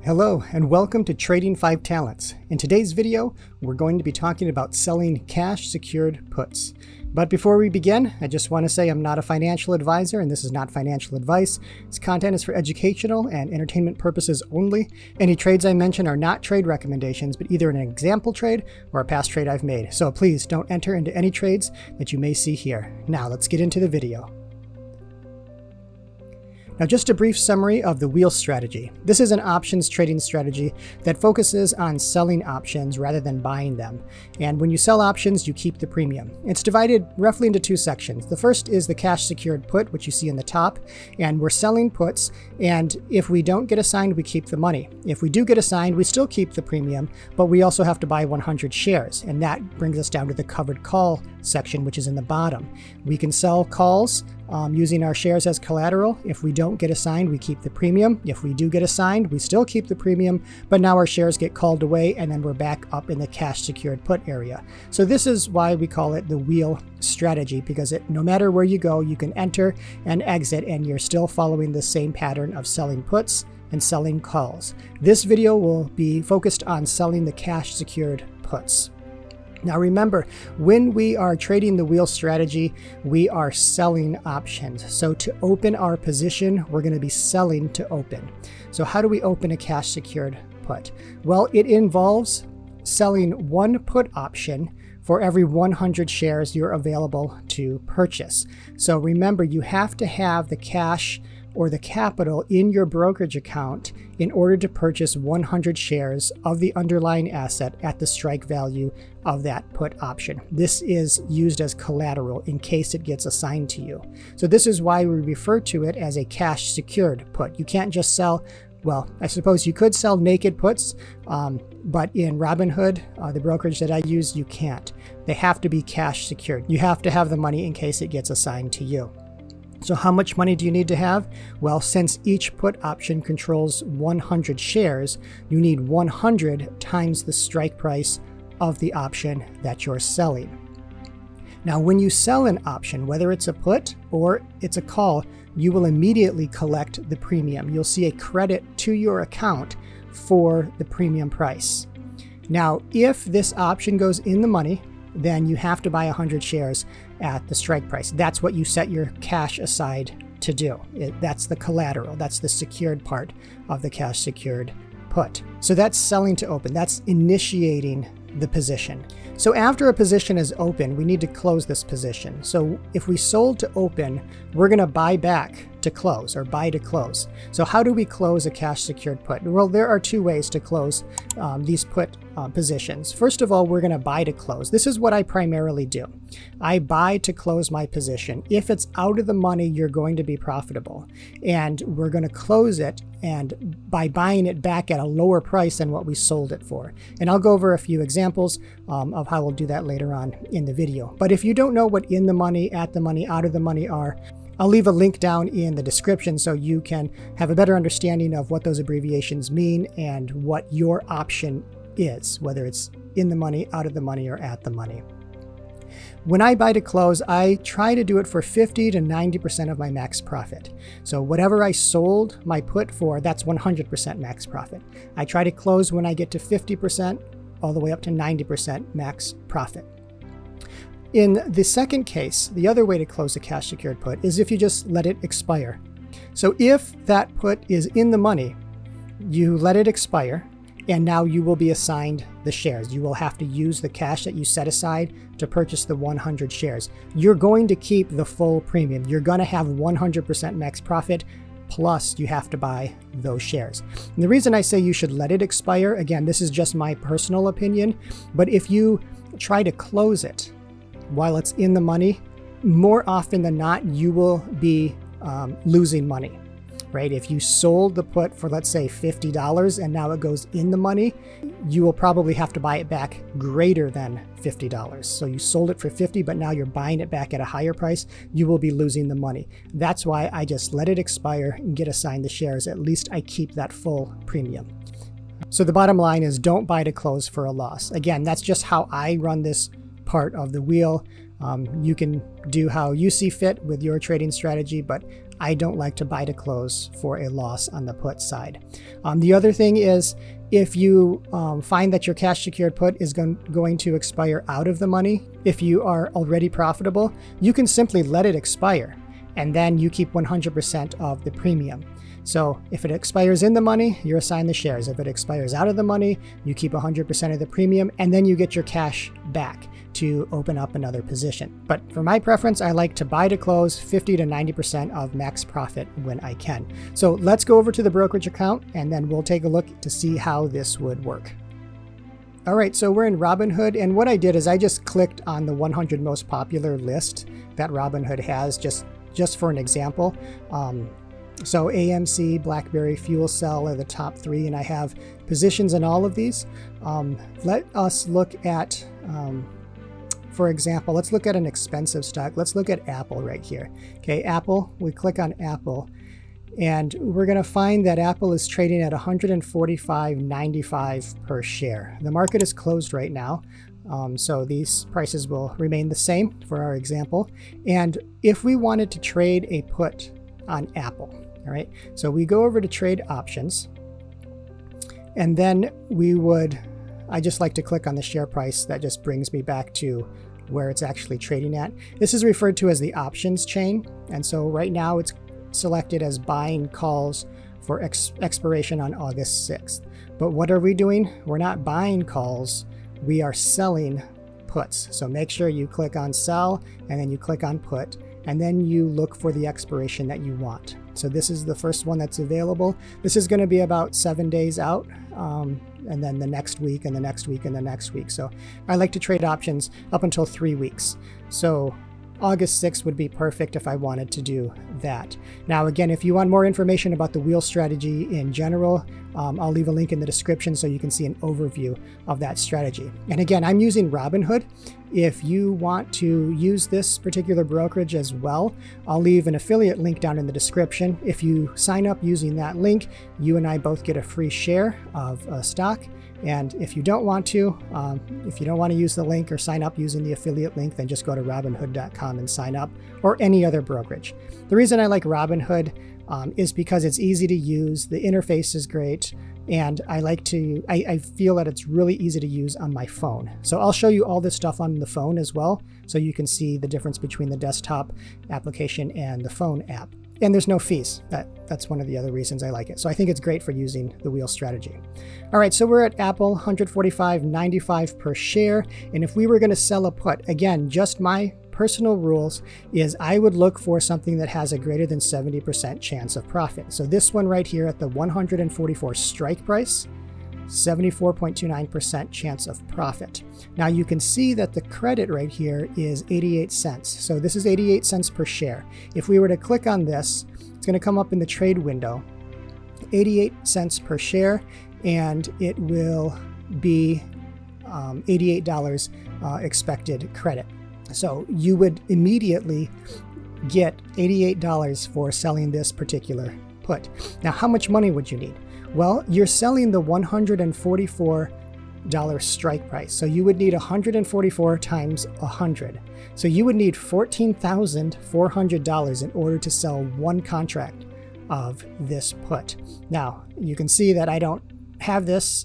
Hello and welcome to Trading 5 Talents. In today's video, we're going to be talking about selling cash secured puts. But before we begin, I just want to say I'm not a financial advisor and this is not financial advice. This content is for educational and entertainment purposes only. Any trades I mention are not trade recommendations, but either an example trade or a past trade I've made. So please don't enter into any trades that you may see here. Now let's get into the video. Now, just a brief summary of the wheel strategy. This is an options trading strategy that focuses on selling options rather than buying them. And when you sell options, you keep the premium. It's divided roughly into two sections. The first is the cash secured put, which you see in the top, and we're selling puts. And if we don't get assigned, we keep the money. If we do get assigned, we still keep the premium, but we also have to buy 100 shares. And that brings us down to the covered call section, which is in the bottom. We can sell calls using our shares as collateral. If we don't get assigned, we keep the premium. If we do get assigned, we still keep the premium, but now our shares get called away and then we're back up in the cash secured put area. So this is why we call it the wheel strategy, because no matter where you go, you can enter and exit and you're still following the same pattern of selling puts and selling calls. This video will be focused on selling the cash secured puts. Now remember, when we are trading the wheel strategy, we are selling options. So to open our position, we're going to be selling to open. So how do we open a cash secured put? Well, it involves selling one put option for every 100 shares you're available to purchase. So remember, you have to have the cash or the capital in your brokerage account in order to purchase 100 shares of the underlying asset at the strike value of that put option. This is used as collateral in case it gets assigned to you. So this is why we refer to it as a cash secured put. You can't just sell, well, I suppose you could sell naked puts, but in Robinhood, the brokerage that I use, you can't. They have to be cash secured. You have to have the money in case it gets assigned to you. So how much money do you need to have? Well, since each put option controls 100 shares, you need 100 times the strike price of the option that you're selling. Now, when you sell an option, whether it's a put or it's a call, you will immediately collect the premium. You'll see a credit to your account for the premium price. Now, if this option goes in the money, then you have to buy 100 shares at the strike price. That's what you set your cash aside to do. That's the collateral. That's the secured part of the cash secured put. So that's selling to open. That's initiating the position. So after a position is open, we need to close this position. So if we sold to open, we're going to buy back to close or buy to close. So how do we close a cash secured put? Well, there are two ways to close these put positions. First of all, we're going to buy to close. This is what I primarily do. I buy to close my position. If it's out of the money, you're going to be profitable. And we're going to close it and by buying it back at a lower price than what we sold it for. And I'll go over a few examples of how we'll do that later on in the video. But if you don't know what in the money, at the money, out of the money are, I'll leave a link down in the description so you can have a better understanding of what those abbreviations mean and what your option is, whether it's in the money, out of the money, or at the money. When I buy to close, I try to do it for 50 to 90% of my max profit. So whatever I sold my put for, that's 100% max profit. I try to close when I get to 50% all the way up to 90% max profit. In the second case, the other way to close a cash secured put is if you just let it expire. So if that put is in the money, you let it expire, and now you will be assigned the shares. You will have to use the cash that you set aside to purchase the 100 shares. You're going to keep the full premium. You're going to have 100% max profit, plus you have to buy those shares. And the reason I say you should let it expire, again, this is just my personal opinion, but if you try to close it while it's in the money, more often than not, you will be losing money, right? If you sold the put for, let's say, $50 and now it goes in the money, you will probably have to buy it back greater than $50. So you sold it for $50, but now you're buying it back at a higher price, you will be losing the money. That's why I just let it expire and get assigned the shares. At least I keep that full premium. So the bottom line is don't buy to close for a loss. Again, that's just how I run this part of the wheel. You can do how you see fit with your trading strategy, but I don't like to buy to close for a loss on the put side. The other thing is, if you find that your cash secured put is going to expire out of the money, if you are already profitable, you can simply let it expire, and then you keep 100% of the premium. So if it expires in the money, you're assigned the shares. If it expires out of the money, you keep 100% of the premium, and then you get your cash back to open up another position. But for my preference, I like to buy to close 50 to 90% of max profit when I can. So let's go over to the brokerage account, and then we'll take a look to see how this would work. All right, so we're in Robinhood, and what I did is I just clicked on the 100 most popular list that Robinhood has, just for an example. So AMC, BlackBerry, Fuel Cell are the top 3, and I have positions in all of these. Let us look at, for example, let's look at an expensive stock. Let's look at Apple right here. Okay, Apple, we click on Apple, and we're going to find that Apple is trading at $145.95 per share. The market is closed right now. So these prices will remain the same for our example. And if we wanted to trade a put on Apple, all right, so we go over to trade options, and then I just like to click on the share price. That just brings me back to where it's actually trading at. This is referred to as the options chain. And so right now it's selected as buying calls for expiration on August 6th. But what are we doing? We're not buying calls. We are selling puts. So make sure you click on sell, and then you click on put, and then you look for the expiration that you want. So this is the first one that's available. This is going to be about 7 days out, and then the next week, and the next week, and the next week. So I like to trade options up until 3 weeks. So August 6th would be perfect if I wanted to do that. Now, again, if you want more information about the wheel strategy in general, I'll leave a link in the description so you can see an overview of that strategy. And again, I'm using Robinhood. If you want to use this particular brokerage as well, I'll leave an affiliate link down in the description. If you sign up using that link, you and I both get a free share of a stock. And if you don't want to use the link or sign up using the affiliate link, then just go to robinhood.com and sign up, or any other brokerage. The reason I like Robinhood is because it's easy to use, the interface is great, and I feel that it's really easy to use on my phone. So I'll show you all this stuff on the phone as well, so you can see the difference between the desktop application and the phone app. And there's no fees. That's one of the other reasons I like it. So I think it's great for using the wheel strategy. All right, so we're at Apple, $145.95 per share. And if we were going to sell a put, again, just my personal rules is I would look for something that has a greater than 70% chance of profit. So this one right here at the 144 strike price, 74.29% chance of profit. Now you can see that the credit right here is 88 cents. So this is 88 cents per share. If we were to click on this, it's going to come up in the trade window, 88 cents per share, and it will be $88 expected credit. So you would immediately get $88 for selling this particular put. Now, how much money would you need? Well, you're selling the $144 strike price. So you would need 144 times 100. So you would need $14,400 in order to sell one contract of this put. Now, you can see that I don't have this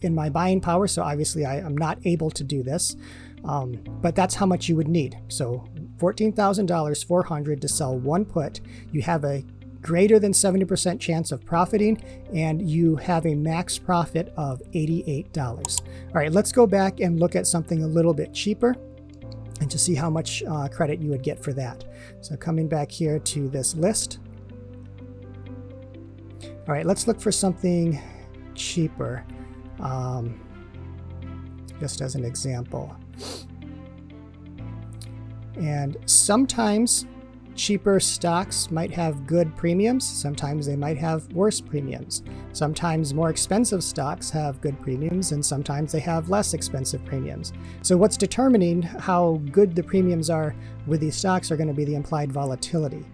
in my buying power, so obviously I am not able to do this. But that's how much you would need. So $14,400 to sell one put. You have a greater than 70% chance of profiting, and you have a max profit of $88. All right, let's go back and look at something a little bit cheaper and to see how much credit you would get for that. So coming back here to this list. All right, let's look for something cheaper, just as an example. And sometimes cheaper stocks might have good premiums. Sometimes they might have worse premiums. Sometimes more expensive stocks have good premiums, and sometimes they have less expensive premiums. So what's determining how good the premiums are with these stocks are going to be the implied volatility.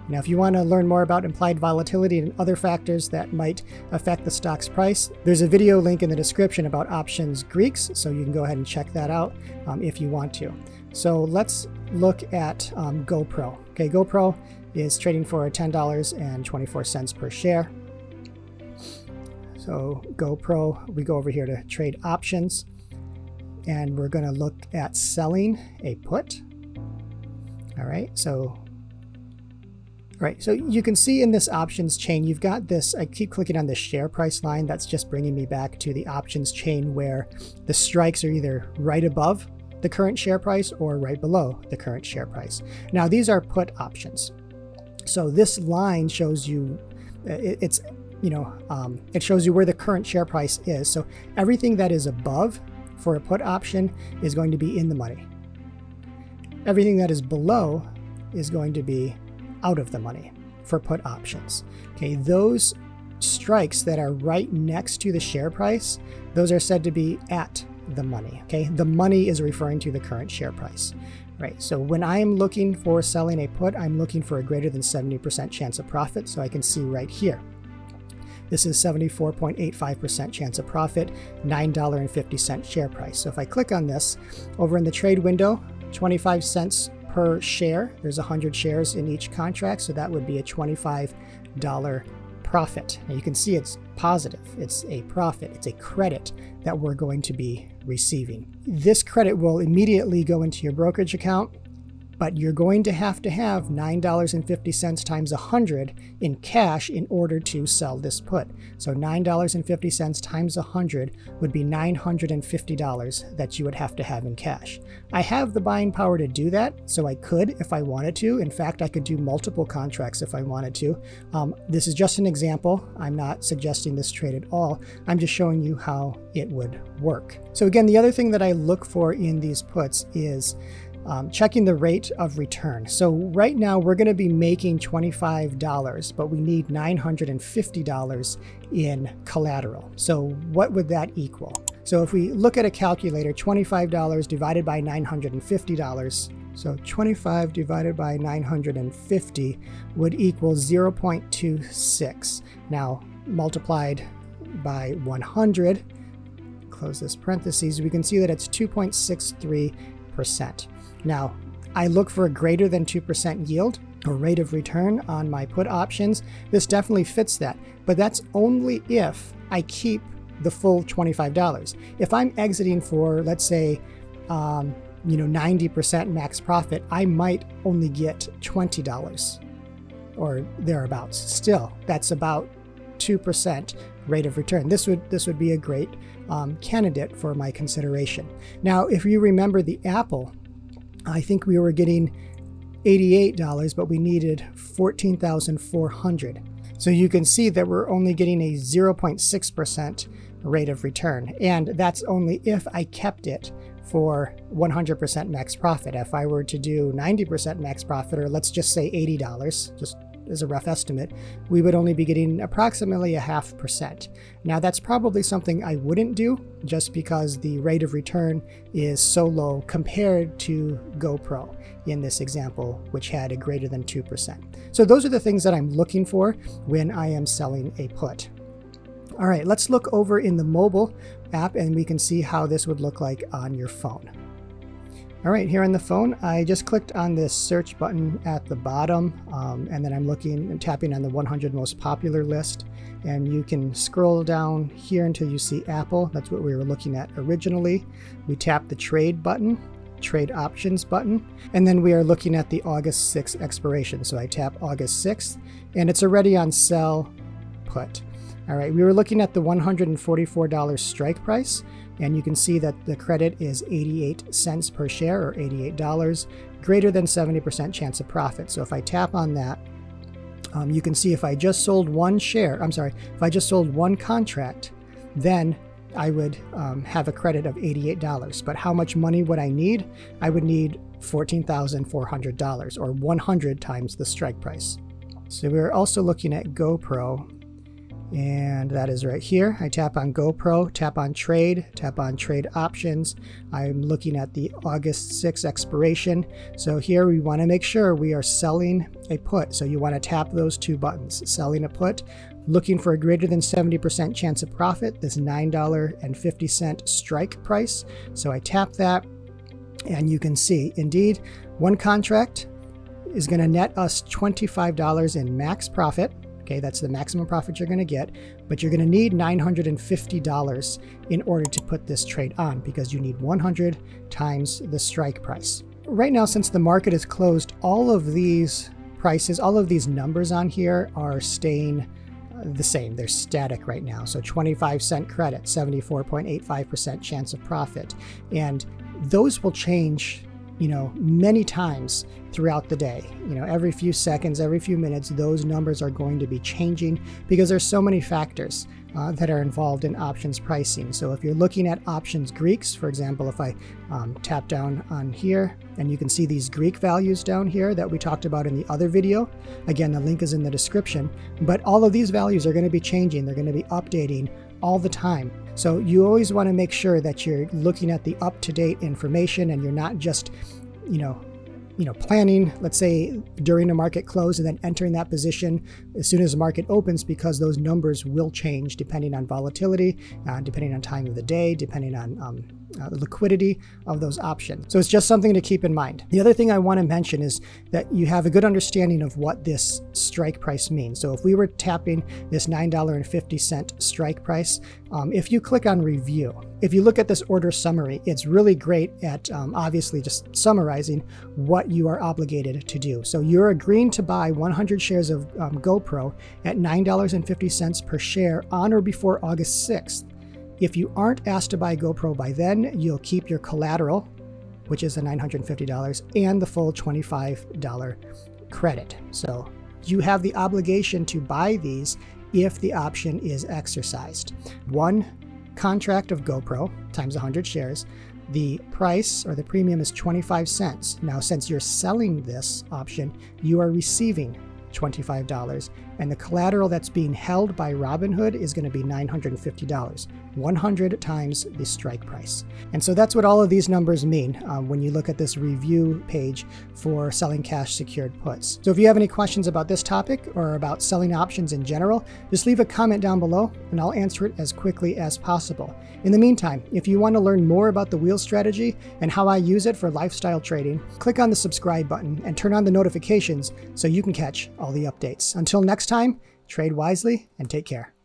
Now, if you want to learn more about implied volatility and other factors that might affect the stock's price, there's a video link in the description about options Greeks, so you can go ahead and check that out if you want to. So let's look at GoPro. Okay, GoPro is trading for $10.24 per share. So GoPro, we go over here to trade options, and we're going to look at selling a put. All right, so you can see in this options chain, you've got this, I keep clicking on the share price line. That's just bringing me back to the options chain where the strikes are either right above the current share price or right below the current share price. Now, these are put options. So this line shows you, it shows you where the current share price is. So everything that is above for a put option is going to be in the money. Everything that is below is going to be out of the money for put options. Okay, those strikes that are right next to the share price, those are said to be at the money. Okay, the money is referring to the current share price. Right, so when I am looking for selling a put, I'm looking for a greater than 70% chance of profit. So I can see right here, this is 74.85% chance of profit, $9.50 share price. So if I click on this, over in the trade window, 25 cents per share. There's 100 shares in each contract, so that would be a $25 profit. Now you can see it's positive. It's a profit. It's a credit that we're going to be receiving. This credit will immediately go into your brokerage account, but you're going to have $9.50 times 100 in cash in order to sell this put. So $9.50 times 100 would be $950 that you would have to have in cash. I have the buying power to do that, so I could if I wanted to. In fact, I could do multiple contracts if I wanted to. This is just an example. I'm not suggesting this trade at all. I'm just showing you how it would work. So again, the other thing that I look for in these puts is checking the rate of return. So right now we're going to be making $25, but we need $950 in collateral. So what would that equal? So if we look at a calculator, $25 divided by $950, so 25 divided by 950 would equal 0.26. Now multiplied by 100, close this parentheses, we can see that it's 2.63%. Now, I look for a greater than 2% yield or rate of return on my put options. This definitely fits that, but that's only if I keep the full $25. If I'm exiting for, let's say, 90% max profit, I might only get $20 or thereabouts. Still, that's about 2% rate of return. This would be a great candidate for my consideration. Now, if you remember the Apple, I think we were getting $88, but we needed $14,400. So you can see that we're only getting a 0.6% rate of return. And that's only if I kept it for 100% max profit. If I were to do 90% max profit, or let's just say $80, just as a rough estimate, we would only be getting approximately 0.5%. Now that's probably something I wouldn't do just because the rate of return is so low compared to GoPro in this example, which had a greater than 2%. So those are the things that I'm looking for when I am selling a put. All right, let's look over in the mobile app and we can see how this would look like on your phone. All right, here on the phone, I just clicked on this search button at the bottom, and then I'm looking and tapping on the 100 most popular list. And you can scroll down here until you see Apple. That's what we were looking at originally. We tap the trade button, trade options button, and then we are looking at the August 6th expiration. So I tap August 6th, and it's already on sell put. All right, we were looking at the $144 strike price. And you can see that the credit is 88 cents per share, or $88, greater than 70% chance of profit. So if I tap on that, you can see if I just sold one if I just sold one contract, then I would have a credit of $88. But how much money would I need? I would need $14,400, or 100 times the strike price. So we're also looking at GoPro. And that is right here. I tap on GoPro, tap on trade options. I'm looking at the August 6th expiration. So here we want to make sure we are selling a put. So you want to tap those two buttons, selling a put, looking for a greater than 70% chance of profit, this $9.50 strike price. So I tap that and you can see indeed one contract, is going to net us $25 in max profit. Okay, that's the maximum profit you're going to get, but you're going to need $950 in order to put this trade on, because you need 100 times the strike price. Right now, since the market is closed, all of these prices, all of these numbers on here are staying the same. They're static right now. So 25-cent credit, 74.85% chance of profit. And those will change, many times throughout the day. Every few seconds, every few minutes, those numbers are going to be changing because there's so many factors that are involved in options pricing. So if you're looking at options Greeks, for example, if I tap down on here, and you can see these Greek values down here that we talked about in the other video. Again, the link is in the description, but all of these values are going to be changing. They're going to be updating all the time. So you always want to make sure that you're looking at the up-to-date information, and you're not just, planning, let's say, during a market close and then entering that position as soon as the market opens, because those numbers will change depending on volatility, depending on time of the day, depending on the liquidity of those options. So it's just something to keep in mind. The other thing I want to mention is that you have a good understanding of what this strike price means. So if we were tapping this $9.50 strike price, if you click on review, if you look at this order summary, it's really great at obviously just summarizing what you are obligated to do. So you're agreeing to buy 100 shares of GoPro at $9.50 per share on or before August 6th. If you aren't asked to buy GoPro by then, you'll keep your collateral, which is the $950, and the full $25 credit. So you have the obligation to buy these if the option is exercised. One contract of GoPro times 100 shares, the price or the premium is 25 cents. Now, since you're selling this option, you are receiving $25, and the collateral that's being held by Robinhood is going to be $950, 100 times the strike price. And so that's what all of these numbers mean when you look at this review page for selling cash secured puts. So if you have any questions about this topic or about selling options in general, just leave a comment down below and I'll answer it as quickly as possible. In the meantime, if you want to learn more about the wheel strategy and how I use it for lifestyle trading, click on the subscribe button and turn on the notifications so you can catch all the updates. Until next time, trade wisely and take care.